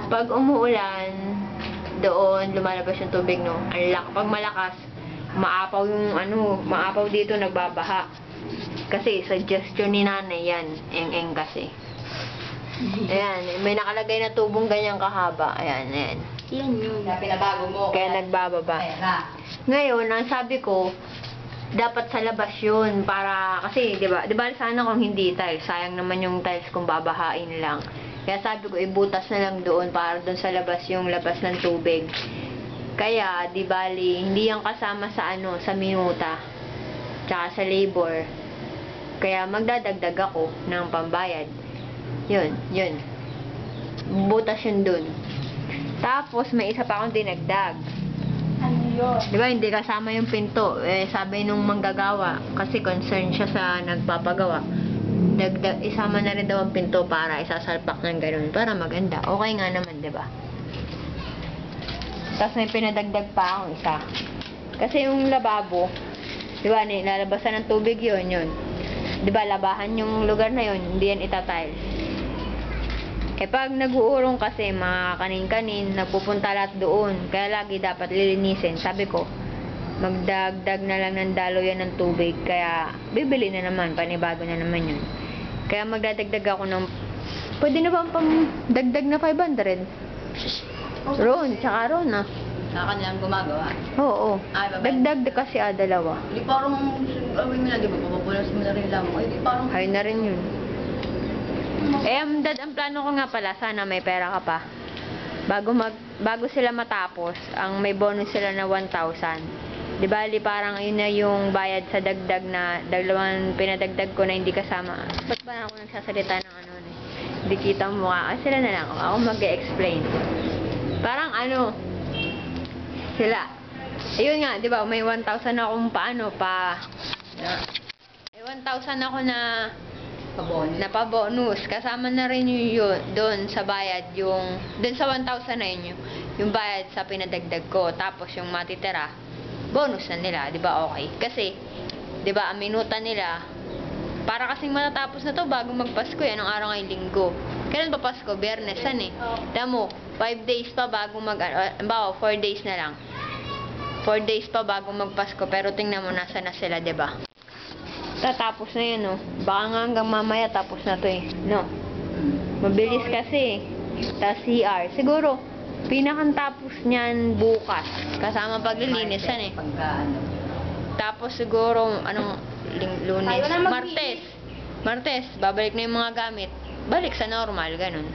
Pag umuulan, doon lumalabas yung tubig, no? Pag malakas, maapaw dito, nagbabaha. Kasi suggestion ni nanay yan, eng kasi. Ayan, may nakalagay na tubong ganyang kahaba. Ayan, ayan. Yan yun. Kaya pinabago mo. Kaya nagbababa. Ngayon, ang sabi ko, dapat sa labas yun para, kasi, di ba sana kung hindi tiles, sayang naman yung tiles kung babahain lang. Kaya sabi ko, ibutas na lang doon para doon sa labas yung labas ng tubig. Kaya, di bali, hindi yan kasama sa sa minuta, tsaka sa labor. Kaya magdadagdag ako ng pambayad. Yun. Butas yun doon. Tapos, may isa pa akong dinagdag. Ano yun? Di ba, hindi kasama yung pinto. Sabi nung manggagawa, kasi concerned siya sa nagpapagawa. Isama na rin daw ang pinto para isasalpak ng ganun. Para maganda. Okay nga naman, di ba? Tapos may pinadagdag pa akong isa. Kasi yung lababo, di ba, nilalabasan ng tubig yun. Di ba, labahan yung lugar na yun, hindi yan itatiles. Pag nag-uurong kasi, mga kanin-kanin, nagpupunta lahat doon. Kaya lagi dapat lilinisin. Sabi ko, magdagdag na lang ng daloyan ng tubig. Kaya, bibili na naman. Panibago na naman yun. Kaya magdadagdag ako ng... Pwede na ba pang dagdag na 500? Ron, tsaka Ron ah. Sa kanilang gumagawa. Oo. Dagdag kasi dalawa. Hindi parang, awin mo na, di ba? Papapulas mo na rin lang. Ay, di parang... Hay na rin yun. Ang plano ko nga pala, sana may pera ka pa. Bago sila matapos, ang may bonus sila na 1,000. Di ba, parang yun na yung bayad sa dagdag na dalawang pinadagdag ko na hindi kasama. Ba't ba ako nagsasalita ng Hindi kita ang mukha. Sila na lang. Ako mag-e-explain. Parang sila. Ayun nga, di ba, may 1,000 akong may 1,000 ako na pa-bonus. Kasama na rin yun doon sa bayad, doon sa 1,000 na yun, yung bayad sa pinadagdag ko. Tapos yung matitira, bonus na nila, di ba, okay? Kasi, di ba, ang minuta nila, para kasing matatapos na to bago magpasko, anong araw ngayong linggo. Kailan ba Pasko? Biyernes, Tamo, 5 days pa bago 4 days na lang. 4 days pa bago magpasko, pero tingnan mo, nasa na sila, di ba? Tatapos na yun, no? Baka nga hanggang mamaya tapos na to no? Mabilis kasi. Tapos CR. Siguro, pinakantapos niyan bukas. Kasama paglilinis Tapos siguro, Lunes? Martes, babalik na yung mga gamit. Balik sa normal, ganun.